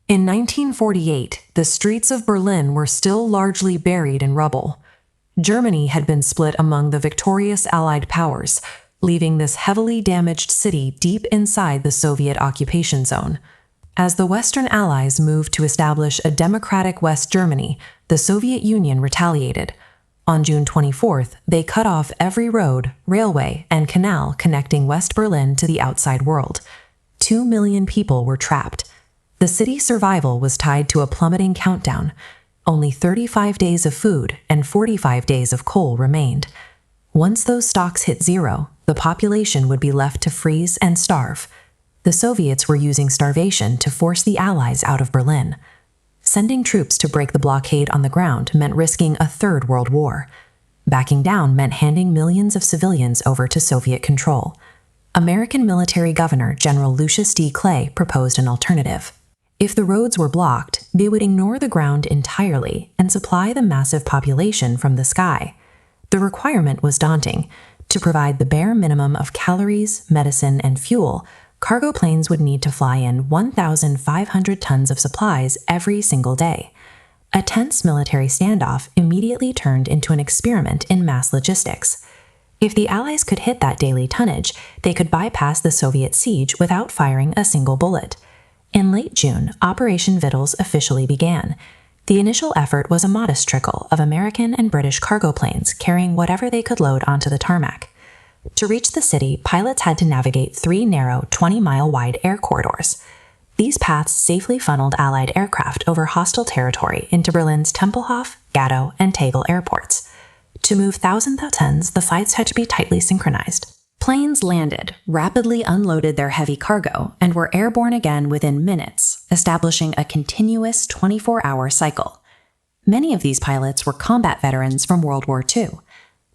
In 1948, the streets of Berlin were still largely buried in rubble. Germany had been split among the victorious Allied powers, leaving this heavily damaged city deep inside the Soviet occupation zone. As the Western Allies moved to establish a democratic West Germany, the Soviet Union retaliated. On June 24th, they cut off every road, railway, and canal connecting West Berlin to the outside world. 2 million people were trapped. The city's survival was tied to a plummeting countdown. Only 35 days of food and 45 days of coal remained. Once those stocks hit zero, the population would be left to freeze and starve. The Soviets were using starvation to force the Allies out of Berlin. Sending troops to break the blockade on the ground meant risking a third world war. Backing down meant handing millions of civilians over to Soviet control. American military governor General Lucius D. Clay proposed an alternative. If the roads were blocked, they would ignore the ground entirely and supply the massive population from the sky. The requirement was daunting. To provide the bare minimum of calories, medicine, and fuel, cargo planes would need to fly in 1,500 tons of supplies every single day. A tense military standoff immediately turned into an experiment in mass logistics. If the Allies could hit that daily tonnage, they could bypass the Soviet siege without firing a single bullet. In late June, Operation Vittles officially began. The initial effort was a modest trickle of American and British cargo planes carrying whatever they could load onto the tarmac. To reach the city, pilots had to navigate 3 narrow, 20-mile-wide air corridors. These paths safely funneled Allied aircraft over hostile territory into Berlin's Tempelhof, Gatow, and Tegel airports. To move thousands of tons, the flights had to be tightly synchronized. Planes landed, rapidly unloaded their heavy cargo, and were airborne again within minutes, establishing a continuous 24-hour cycle. Many of these pilots were combat veterans from World War II.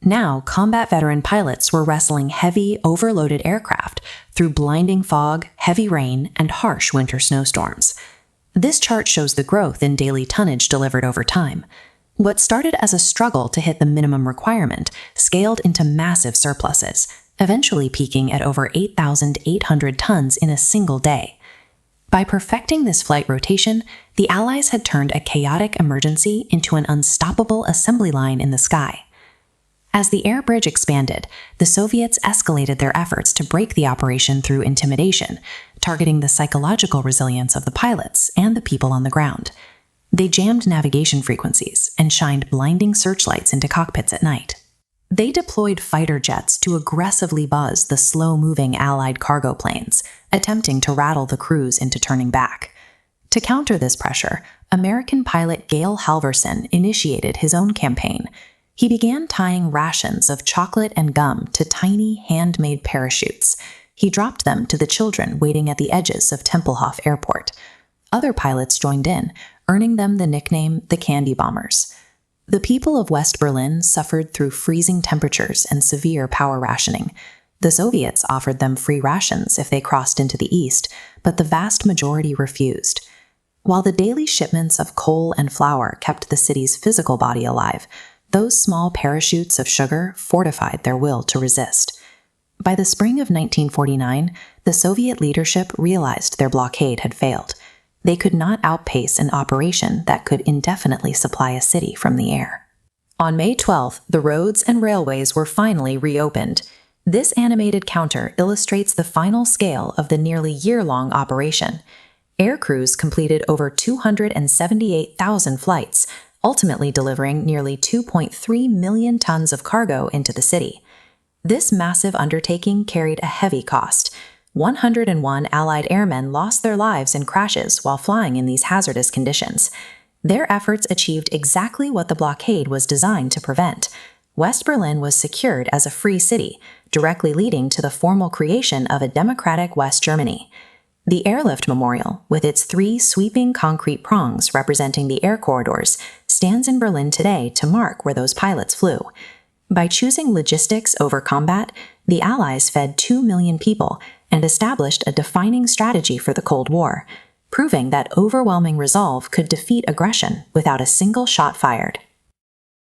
Now, combat veteran pilots were wrestling heavy, overloaded aircraft through blinding fog, heavy rain, and harsh winter snowstorms. This chart shows the growth in daily tonnage delivered over time. What started as a struggle to hit the minimum requirement scaled into massive surpluses, eventually peaking at over 8,800 tons in a single day. By perfecting this flight rotation, the Allies had turned a chaotic emergency into an unstoppable assembly line in the sky. As the air bridge expanded, the Soviets escalated their efforts to break the operation through intimidation, targeting the psychological resilience of the pilots and the people on the ground. They jammed navigation frequencies and shined blinding searchlights into cockpits at night. They deployed fighter jets to aggressively buzz the slow-moving Allied cargo planes, attempting to rattle the crews into turning back. To counter this pressure, American pilot Gale Halvorsen initiated his own campaign. He began tying rations of chocolate and gum to tiny handmade parachutes. He dropped them to the children waiting at the edges of Tempelhof Airport. Other pilots joined in, earning them the nickname the Candy Bombers. The people of West Berlin suffered through freezing temperatures and severe power rationing. The Soviets offered them free rations if they crossed into the east, but the vast majority refused. While the daily shipments of coal and flour kept the city's physical body alive, those small parachutes of sugar fortified their will to resist. By the spring of 1949, the Soviet leadership realized their blockade had failed. They could not outpace an operation that could indefinitely supply a city from the air. On May 12th, the roads and railways were finally reopened. This animated counter illustrates the final scale of the nearly year-long operation. Air crews completed over 278,000 flights, ultimately delivering nearly 2.3 million tons of cargo into the city. This massive undertaking carried a heavy cost. 101 Allied airmen lost their lives in crashes while flying in these hazardous conditions. Their efforts achieved exactly what the blockade was designed to prevent. West Berlin was secured as a free city, directly leading to the formal creation of a democratic West Germany. The Airlift Memorial, with its 3 sweeping concrete prongs representing the air corridors, stands in Berlin today to mark where those pilots flew. By choosing logistics over combat, the Allies fed 2 million people and established a defining strategy for the Cold War, proving that overwhelming resolve could defeat aggression without a single shot fired.